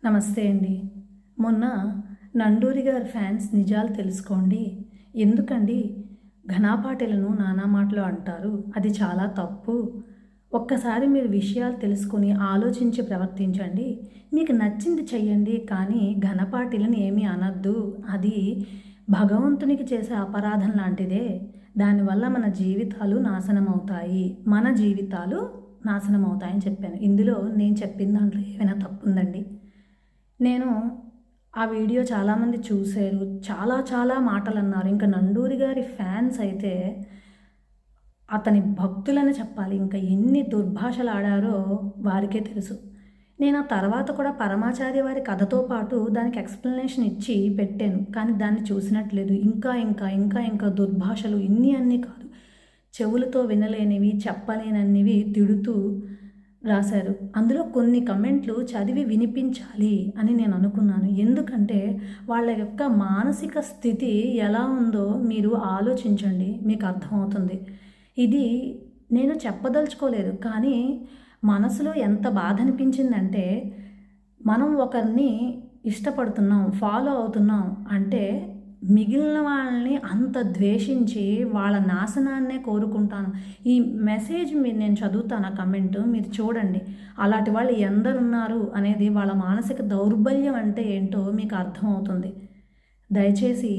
నమస్తే అండి. మొన్న నండూరి గారి ఫ్యాన్స్ నిజాలు తెలుసుకోండి. ఎందుకండి ఘనాపాటెలను నానా మాటలు అంటారు. అది చాలా తప్పు. ఒక్కసారి మీరు విషయాలు తెలుసుకొని ఆలోచించి ప్రవర్తించండి. మీకు నచ్చింది చెయ్యండి. కానీ ఘనపాటెలను ఏమీ అనొద్దు. అది భగవంతునికి చేసే అపరాధం లాంటిదే. దానివల్ల మన జీవితాలు నాశనమవుతాయి. మన జీవితాలు నాశనమవుతాయని చెప్పాను. ఇందులో నేను చెప్పిన దాంట్లో ఏమైనా తప్పుందండి? నేను ఆ వీడియో చాలామంది చూశారు. చాలా మాటలన్నారు. ఇంకా నండూరి గారి ఫ్యాన్స్ అయితే అతని భక్తులని చెప్పాలి. ఇంకా ఎన్ని దుర్భాషలాడారో వారికే తెలుసు. నేను ఆ తర్వాత కూడా పరమాచార్య వారి కథతో పాటు దానికి ఎక్స్‌ప్లనేషన్ ఇచ్చి పెట్టాను. కానీ దాన్ని చూసినట్లేదు. ఇంకా దుర్భాషలు ఇన్ని అన్నీ కాదు. చెవులతో వినలేనివి, చెప్పలేనన్నివి తిడుతూ రాశారు. అందులో కొన్ని కమెంట్లు చదివి వినిపించాలి అని నేను అనుకున్నాను. ఎందుకంటే వాళ్ళ యొక్క మానసిక స్థితి ఎలా ఉందో మీరు ఆలోచించండి. మీకు అర్థమవుతుంది. ఇది నేను చెప్పదలుచుకోలేదు. కానీ మనసులో ఎంత బాధ అనిపించిందంటే, మనం ఒకరిని ఇష్టపడుతున్నాం, ఫాలో అవుతున్నాం అంటే మిగిలిన వాళ్ళని అంత ద్వేషించి వాళ్ళ నాశనాన్నే కోరుకుంటాను. ఈ మెసేజ్ నేను చదువుతాను ఆ కమెంట్ మీరు చూడండి. అలాంటి వాళ్ళు ఎందరున్నారు అనేది వాళ్ళ మానసిక దౌర్బల్యం అంటే ఏంటో మీకు అర్థమవుతుంది. దయచేసి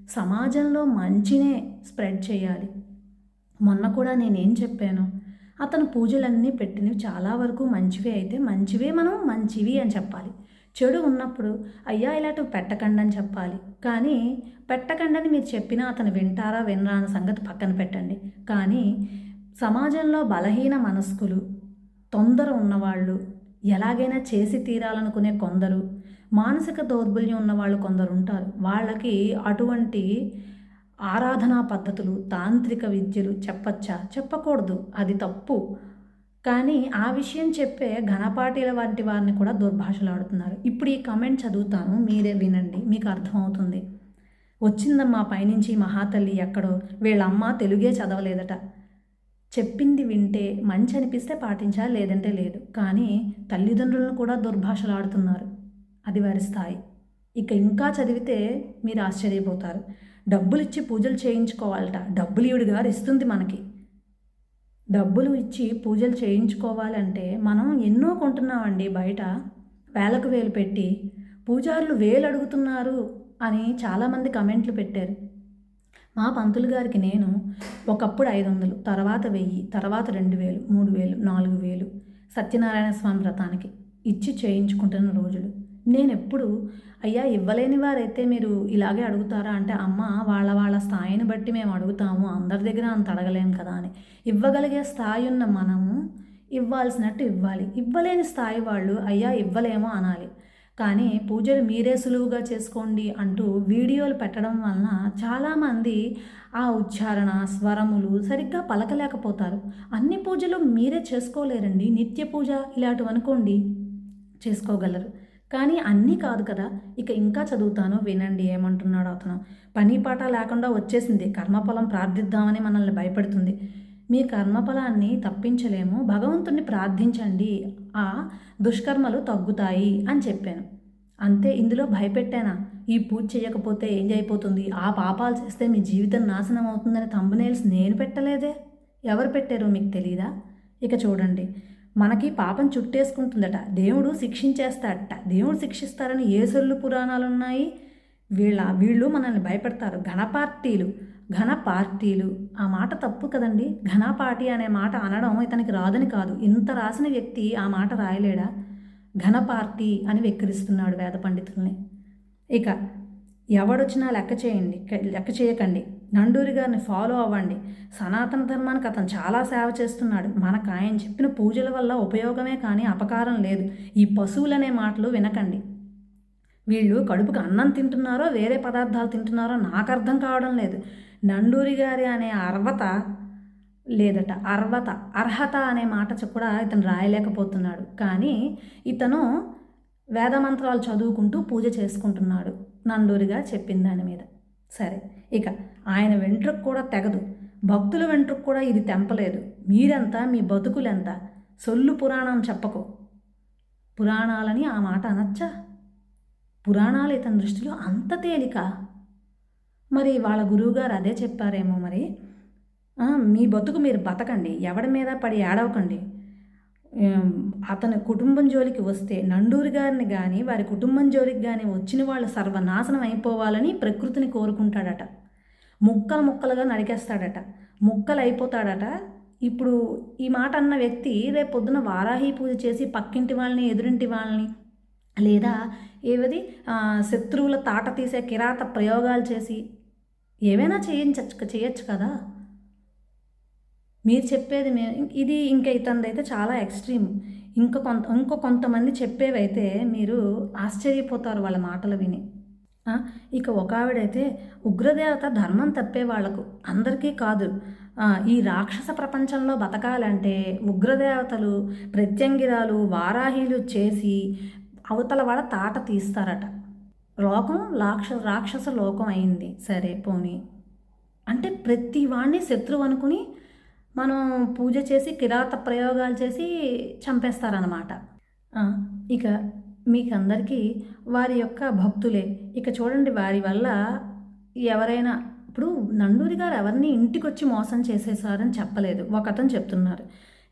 సమాజంలో మంచినే స్ప్రెడ్ చేయాలి. మొన్న కూడా నేనేం చెప్పాను, అతను పూజలన్నీ పెట్టినవి చాలా వరకు మంచివే అయితే మంచివే మనం మంచివి అని చెప్పాలి. చెడు ఉన్నప్పుడు అయ్యా ఇలాంటివి పెట్టకండి అని చెప్పాలి. కానీ పెట్టకండని మీరు చెప్పినా అతను వింటారా వినరా అన్న సంగతి పక్కన పెట్టండి. కానీ సమాజంలో బలహీన మనస్కులు, తొందర ఉన్నవాళ్ళు, ఎలాగైనా చేసి తీరాలనుకునే కొందరు, మానసిక దౌర్బల్యం ఉన్నవాళ్ళు కొందరు ఉంటారు. వాళ్ళకి అటువంటి ఆరాధనా పద్ధతులు, తాంత్రిక విద్యలు చెప్పచ్చా? చెప్పకూడదు. అది తప్పు. కానీ ఆ విషయం చెప్పే ఘనపాటీల వంటి వారిని కూడా దుర్భాషలాడుతున్నారు. ఇప్పుడు ఈ కమెంట్ చదువుతాను, మీరే వినండి, మీకు అర్థమవుతుంది. వచ్చిందమ్మా పైనుంచి మహాతల్లి ఎక్కడో, వీళ్ళమ్మ తెలుగే చదవలేదట. చెప్పింది వింటే మంచి అనిపిస్తే పాటించాలి, లేదంటే లేదు. కానీ తల్లిదండ్రులను కూడా దుర్భాషలాడుతున్నారు. అది వారి స్థాయి. ఇక ఇంకా చదివితే మీరు ఆశ్చర్యపోతారు. డబ్బులు ఇచ్చి పూజలు చేయించుకోవాలట. డబ్బులు ఈవిడ గారు ఇస్తుంది మనకి. డబ్బులు ఇచ్చి పూజలు చేయించుకోవాలంటే మనం ఎన్నో కొంటున్నామండి బయట. వేలకు వేలు పెట్టి పూజారులు వేలు అడుగుతున్నారు అని చాలామంది కమెంట్లు పెట్టారు. మా పంతులు గారికి నేను ఒకప్పుడు 500, తర్వాత 1000, తర్వాత 2000, 3000, 4000 సత్యనారాయణ స్వామి వ్రతానికి ఇచ్చి చేయించుకుంటున్న రోజులు. నేనెప్పుడు అయ్యా ఇవ్వలేని వారైతే మీరు ఇలాగే అడుగుతారా అంటే, అమ్మ వాళ్ళ స్థాయిని బట్టి మేము అడుగుతాము, అందరి దగ్గర అంత అడగలేం కదా అని. ఇవ్వగలిగే స్థాయి ఉన్న మనము ఇవ్వాల్సినట్టు ఇవ్వాలి. ఇవ్వలేని స్థాయి వాళ్ళు అయ్యా ఇవ్వలేమో అనాలి. కానీ పూజలు మీరే సులువుగా చేసుకోండి అంటూ వీడియోలు పెట్టడం వలన చాలామంది ఆ ఉచ్చారణ, స్వరములు సరిగ్గా పలకలేకపోతారు. అన్ని పూజలు మీరే చేసుకోలేరండి. నిత్య పూజ ఇలాంటివి అనుకోండి చేసుకోగలరు. కానీ అన్నీ కాదు కదా. ఇక ఇంకా చదువుతాను, వినండి ఏమంటున్నాడో అతను. పని పాట లేకుండా వచ్చేసింది. కర్మఫలం ప్రార్థిద్దామని మనల్ని భయపెడుతుంది. మీ కర్మఫలాన్ని తప్పించలేము, భగవంతుణ్ణి ప్రార్థించండి, ఆ దుష్కర్మలు తగ్గుతాయి అని చెప్పాను. అంతే. ఇందులో భయపెట్టానా? ఈ పూజ చేయకపోతే ఏం అయిపోతుంది, ఆ పాపాలు చేస్తే మీ జీవితం నాశనం అవుతుందని థంబ్నెయిల్స్ నేను పెట్టలేదే. ఎవరు పెట్టారో మీకు తెలీదా? ఇక చూడండి. మనకి పాపం చుట్టేసుకుంటుందట, దేవుడు శిక్షించేస్తాడట. దేవుడు శిక్షిస్తారని ఏ సొల్లు పురాణాలు ఉన్నాయి? వీళ్ళు మనల్ని భయపెడతారు. ఘన పార్టీలు ఆ మాట తప్పు కదండి. ఘనపాటి అనే మాట అనడం ఇతనికి రాదని కాదు. ఇంత రాసిన వ్యక్తి ఆ మాట రాయలేడా? ఘన పార్టీ అని వెక్కిరిస్తున్నాడు వేద పండితుల్ని. ఇక ఎవడొచ్చినా లెక్క చేయకండి. నండూరి గారిని ఫాలో అవ్వండి. సనాతన ధర్మానికి అతను చాలా సేవ చేస్తున్నాడు. మనకు ఆయన చెప్పిన పూజల వల్ల ఉపయోగమే కానీ అపకారం లేదు. ఈ పశువులనే మాటలు వినకండి. వీళ్ళు కడుపుకి అన్నం తింటున్నారో వేరే పదార్థాలు తింటున్నారో నాకు అర్థం కావడం లేదు. నండూరి గారి అనే అర్హత అనే మాట కూడా ఇతను రాయలేకపోతున్నాడు. కానీ ఇతను వేదమంత్రాలు చదువుకుంటూ పూజ చేసుకుంటున్నాడు నండూరి గారు చెప్పిన దాని మీద. సరే, ఇక ఆయన వెంట్రుకు కూడా తెగదు, భక్తుల వెంట్రుకు కూడా ఇది తెంపలేదు. మీరెంత, మీ బతుకులెంత? సొల్లు పురాణం చెప్పకు. పురాణాలని ఆ మాట అనొచ్చా? పురాణాలు ఇతని దృష్టిలో అంత తేలిక. మరి వాళ్ళ గురువుగారు అదే చెప్పారేమో మరి. మీ బతుకు మీరు బతకండి, ఎవడి మీద పడి ఏడవకండి. అతని కుటుంబం జోలికి వస్తే నండూరి గారిని కానీ వారి కుటుంబం జోలికి కానీ వచ్చిన వాళ్ళు సర్వనాశనం అయిపోవాలని ప్రకృతిని కోరుకుంటాడట. ముక్కలు ముక్కలుగా నరికేస్తాడట, ముక్కలు అయిపోతాడట. ఇప్పుడు ఈ మాట అన్న వ్యక్తి రేపు పొద్దున వారాహి పూజ చేసి పక్కింటి వాళ్ళని, ఎదురింటి వాళ్ళని, లేదా ఏవది శత్రువుల తాట తీసే కిరాత ప్రయోగాలు చేసి ఏవైనా చేయొచ్చు కదా. మీరు చెప్పేది ఇది ఇంకా ఇతనిదైతే చాలా ఎక్స్ట్రీమ్. ఇంకో కొంతమంది చెప్పేవైతే మీరు ఆశ్చర్యపోతారు వాళ్ళ మాటలు విని. ఇక ఒక ఆవిడైతే ఉగ్రదేవత ధర్మం తప్పే వాళ్లకు, అందరికీ కాదు, ఈ రాక్షస ప్రపంచంలో బతకాలంటే ఉగ్రదేవతలు ప్రత్యంగిరాలు వారాహీలు చేసి అవతల వాళ్ళ తాట తీస్తారట. లోకం రాక్షస లోకం అయింది. సరే పోనీ అంటే ప్రతి వాడిని శత్రువు అనుకుని మనం పూజ చేసి కిరాత ప్రయోగాలు చేసి చంపేస్తారన్నమాట. ఇక మీకందరికీ వారి యొక్క భక్తులే. ఇక చూడండి, వారి వల్ల ఎవరైనా ఇప్పుడు నండూరి గారు ఎవరిని ఇంటికి వచ్చి మోసం చేసేసారని చెప్పలేదు. ఒకతను చెప్తున్నారు,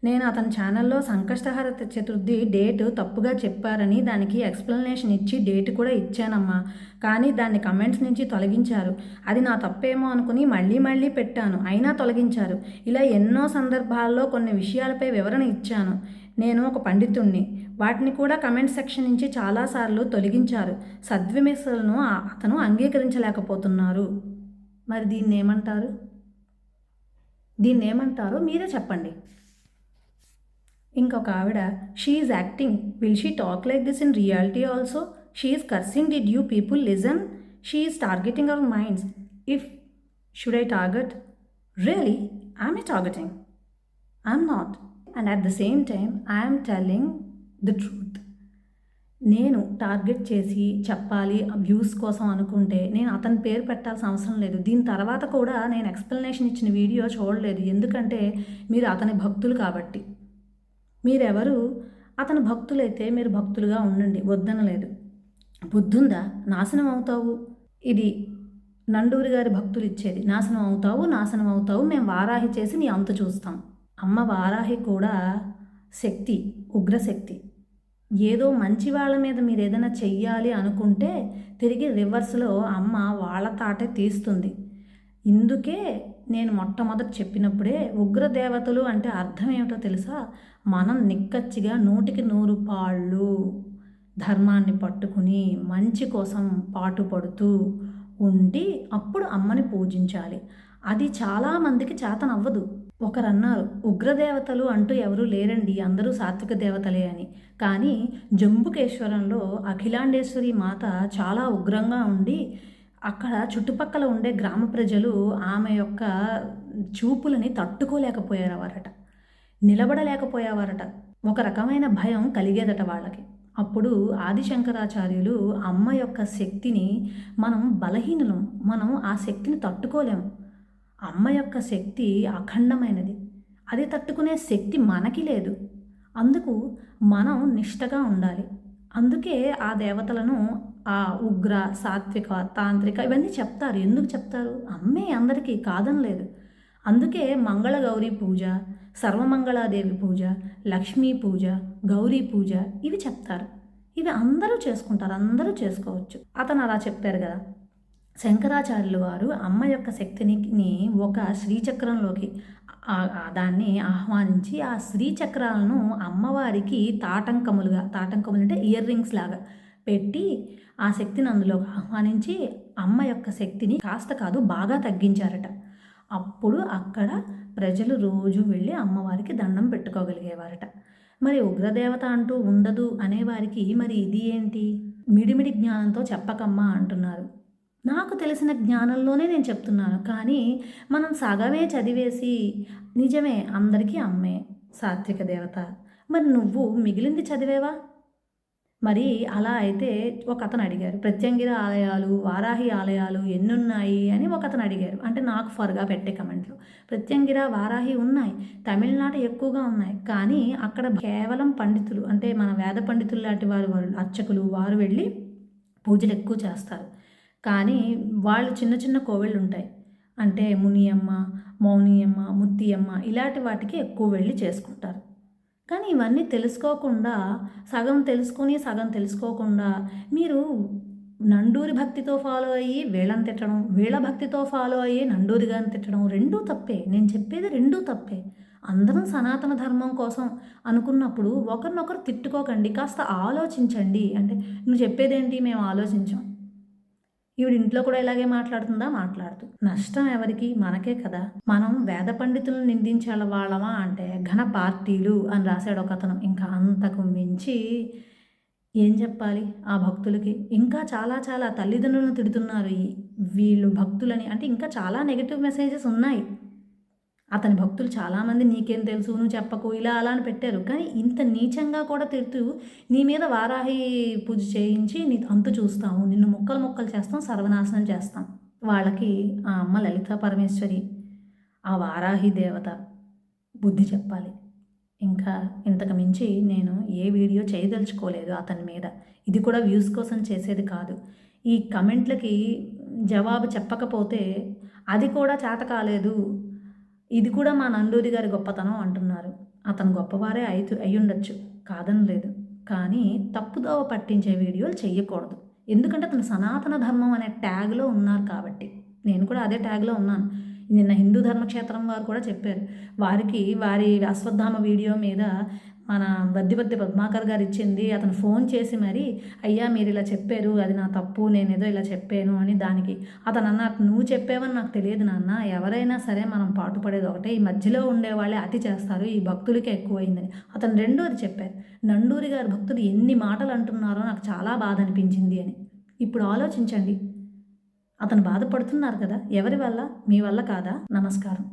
నేను అతని ఛానల్లో సంకష్టహర చతుర్థి డేట్ తప్పుగా చెప్పారని దానికి ఎక్స్ప్లెనేషన్ ఇచ్చి డేట్ కూడా ఇచ్చానమ్మా, కానీ దాన్ని కమెంట్స్ నుంచి తొలగించారు. అది నా తప్పేమో అనుకుని మళ్ళీ పెట్టాను, అయినా తొలగించారు. ఇలా ఎన్నో సందర్భాల్లో కొన్ని విషయాలపై వివరణ ఇచ్చాను. నేను ఒక పండితుణ్ణి, వాటిని కూడా కమెంట్ సెక్షన్ నుంచి చాలాసార్లు తొలగించారు. సద్విమర్శలను అతను అంగీకరించలేకపోతున్నారు. మరి దీన్ని ఏమంటారో మీరే చెప్పండి. ఇంకొక ఆవిడ, she is acting, will she talk like this in reality also? She is cursing, did you people listen? She is targeting our minds. If should I target? Really I'm a targeting? I'm not. And at the same time I'm telling the truth. నేను target చేసి చెప్పాలి views కోసం అనుకుంటే నేను అతని పేరు పెట్టాల్సిన అవసరం లేదు. దీని తర్వాత కూడా నేను ఎక్స్ప్లెనేషన్ ఇచ్చిన వీడియో చూడలేదు, ఎందుకంటే మీరు అతని భక్తులు కాబట్టి. మీరెవరు అతని భక్తులైతే మీరు భక్తులుగా ఉండండి, వద్దనలేదు. బుద్ధుందా? నాశనం అవుతావు. ఇది నండూరి గారి భక్తులు ఇచ్చేది. నాశనం అవుతావు, మేము వారాహి చేసి నీ అంతు చూస్తాం. అమ్మ వారాహి కూడా శక్తి, ఉగ్రశక్తి. ఏదో మంచి వాళ్ళ మీద మీరు ఏదైనా చెయ్యాలి అనుకుంటే తిరిగి రివర్స్లో అమ్మ వాళ్ళ తాటే తీస్తుంది. ఇందుకే నేను మొట్టమొదట చెప్పినప్పుడే ఉగ్రదేవతలు అంటే అర్థం ఏమిటో తెలుసా? మనం నిక్కచ్చిగా 100కి 100 ధర్మాన్ని పట్టుకుని మంచి కోసం పాటుపడుతూ ఉండి అప్పుడు అమ్మని పూజించాలి. అది చాలామందికి చేతనవ్వదు. ఒకరన్నారు, ఉగ్రదేవతలు అంటూ ఎవరూ లేరండి, అందరూ సాత్విక దేవతలే అని. కానీ జంబుకేశ్వరంలో అఖిలాండేశ్వరి మాత చాలా ఉగ్రంగా ఉండి అక్కడ చుట్టుపక్కల ఉండే గ్రామ ప్రజలు ఆమె యొక్క చూపులని తట్టుకోలేకపోయేవారట, నిలబడలేకపోయేవారట. ఒక రకమైన భయం కలిగేదట వాళ్ళకి. అప్పుడు ఆదిశంకరాచార్యులు అమ్మ యొక్క శక్తిని, మనం బలహీనులం, మనం ఆ శక్తిని తట్టుకోలేము, అమ్మ యొక్క శక్తి అఖండమైనది, అది తట్టుకునే శక్తి మనకి లేదు, అందుకు మనం నిష్టగా ఉండాలి. అందుకే ఆ దేవతలను ఆ ఉగ్ర, సాత్విక, తాంత్రిక ఇవన్నీ చెప్తారు. ఎందుకు చెప్తారు? అమ్మే అందరికీ, కాదనలేదు. అందుకే మంగళగౌరీ పూజ, సర్వమంగళాదేవి పూజ, లక్ష్మీ పూజ, గౌరీ పూజ ఇవి చెప్తారు. ఇవి అందరూ చేసుకుంటారు, అందరూ చేసుకోవచ్చు. అతను అలా చెప్పారు కదా. శంకరాచార్యులు వారు అమ్మ యొక్క శక్తిని ఒక శ్రీచక్రంలోకి దాన్ని ఆహ్వానించి ఆ శ్రీచక్రాలను అమ్మవారికి తాటంకములు అంటే ఇయర్ రింగ్స్ లాగా పెట్టి ఆ శక్తిని అందులోకి ఆహ్వానించి అమ్మ యొక్క శక్తిని కాస్త కాదు బాగా తగ్గించారట. అప్పుడు అక్కడ ప్రజలు రోజు వెళ్ళి అమ్మవారికి దండం పెట్టుకోగలిగేవారట. మరి ఉగ్రదేవత అంటూ ఉండదు అనేవారికి మరి ఇది ఏంటి? మిడిమిడి జ్ఞానంతో చెప్పకమ్మా అంటున్నారు. నాకు తెలిసిన జ్ఞానంలోనే నేను చెప్తున్నాను. కానీ మనం సగమే చదివేసి నిజమే అందరికీ అమ్మే సాత్విక దేవత, మరి నువ్వు మిగిలింది చదివేవా? మరి అలా అయితే ఒకతను అడిగారు. ప్రత్యంగిర ఆలయాలు, వారాహి ఆలయాలు ఎన్నున్నాయి అని ఒకతను అడిగారు. అంటే నాకు ఫర్‌గా పెట్టే కమెంట్‌లో. ప్రత్యంగిర, వారాహి ఉన్నాయి. తమిళనాట ఎక్కువగా ఉన్నాయి. కానీ అక్కడ కేవలం పండితులు అంటే మన వేద పండితులు లాంటి వారు అర్చకులు వారు వెళ్ళి పూజలు ఎక్కువ చేస్తారు. కానీ వాళ్ళు చిన్న చిన్న కోవెళ్ళుంటాయి. అంటే మునియమ్మ, మౌనియమ్మ, ముత్తియమ్మ ఇలాంటి వాటికి ఎక్కువ వెళ్ళి చేసుకుంటారు. కానీ ఇవన్నీ తెలుసుకోకుండా సగం తెలుసుకొని సగం తెలుసుకోకుండా మీరు నండూరి భక్తితో ఫాలో అయ్యి వీళ్ళని తిట్టడం, వీళ్ళ భక్తితో ఫాలో అయ్యి నండూరి గారిని తిట్టడం రెండూ తప్పే. నేను చెప్పేది రెండూ తప్పే. అందరం సనాతన ధర్మం కోసం అనుకున్నప్పుడు ఒకరినొకరు తిట్టుకోకండి. కాస్త ఆలోచించండి. అంటే నువ్వు చెప్పేదేంటి మేము ఆలోచించాం. ఈవిడ ఇంట్లో కూడా ఇలాగే మాట్లాడుతుందా? మాట్లాడుతూ. నష్టం ఎవరికి? మనకే కదా! మనం వేద పండితులను నిందించే వాళ్ళమా అంటే ఘన పార్టీలు అని రాశాడు ఒకతను. ఇంకా అంతకు మించి ఏం చెప్పాలి ఆ భక్తులకి? ఇంకా చాలా చాలా తల్లిదండ్రులను తిడుతున్నారు వీళ్ళు భక్తులని. అంటే ఇంకా చాలా నెగెటివ్ మెసేజెస్ ఉన్నాయి. అతని భక్తులు చాలామంది నీకేం తెలుసు నువ్వు చెప్పకు ఇలా అలా అని పెట్టారు. కానీ ఇంత నీచంగా కూడా తిడుతూ నీ మీద వారాహి పూజ చేయించి నీ అంతు చూస్తాము, నిన్ను ముక్కలు ముక్కలు చేస్తాం, సర్వనాశనం చేస్తాం. వాళ్ళకి ఆ అమ్మ లలితా పరమేశ్వరి, ఆ వారాహి దేవత బుద్ధి చెప్పాలి. ఇంకా ఇంతకు మించి నేను ఏ వీడియో చేయదలుచుకోలేదు అతని మీద. ఇది కూడా వ్యూస్ కోసం చేసేది కాదు. ఈ కమెంట్లకి జవాబు చెప్పకపోతే అది కూడా చేత కాలేదు, ఇది కూడా మా నండూరి గారి గొప్పతనం అంటున్నారు. అతను గొప్పవారే అయ్యుండొచ్చు, కాదనలేదు. కానీ తప్పుదోవ పట్టించే వీడియోలు చెయ్యకూడదు. ఎందుకంటే అతను సనాతన ధర్మం అనే ట్యాగ్లో ఉన్నారు కాబట్టి. నేను కూడా అదే ట్యాగ్లో ఉన్నాను. నిన్న హిందూ ధర్మక్షేత్రం వారు కూడా చెప్పారు. వారి అశ్వత్థామ వీడియో మీద మన వద్దిపత్తి పద్మాకర్ గారు ఇచ్చింది అతను ఫోన్ చేసి మరి అయ్యా మీరు ఇలా చెప్పారు, అది నా తప్పు, నేనేదో ఇలా చెప్పాను అని. దానికి అతను అన్నారు, నువ్వు చెప్పావని నాకు తెలియదు నాన్న, ఎవరైనా సరే మనం పాటుపడేది ఒకటే, ఈ మధ్యలో ఉండేవాళ్ళే అతి చేస్తారు, ఈ భక్తులకే ఎక్కువైందని. అతను రెండోది చెప్పారు, నండూరి గారి భక్తులు ఎన్ని మాటలు అంటున్నారో నాకు చాలా బాధ అనిపించింది అని. ఇప్పుడు ఆలోచించండి, అతను బాధపడుతున్నారు కదా, ఎవరి వల్ల? మీ వల్ల కాదా? నమస్కారం.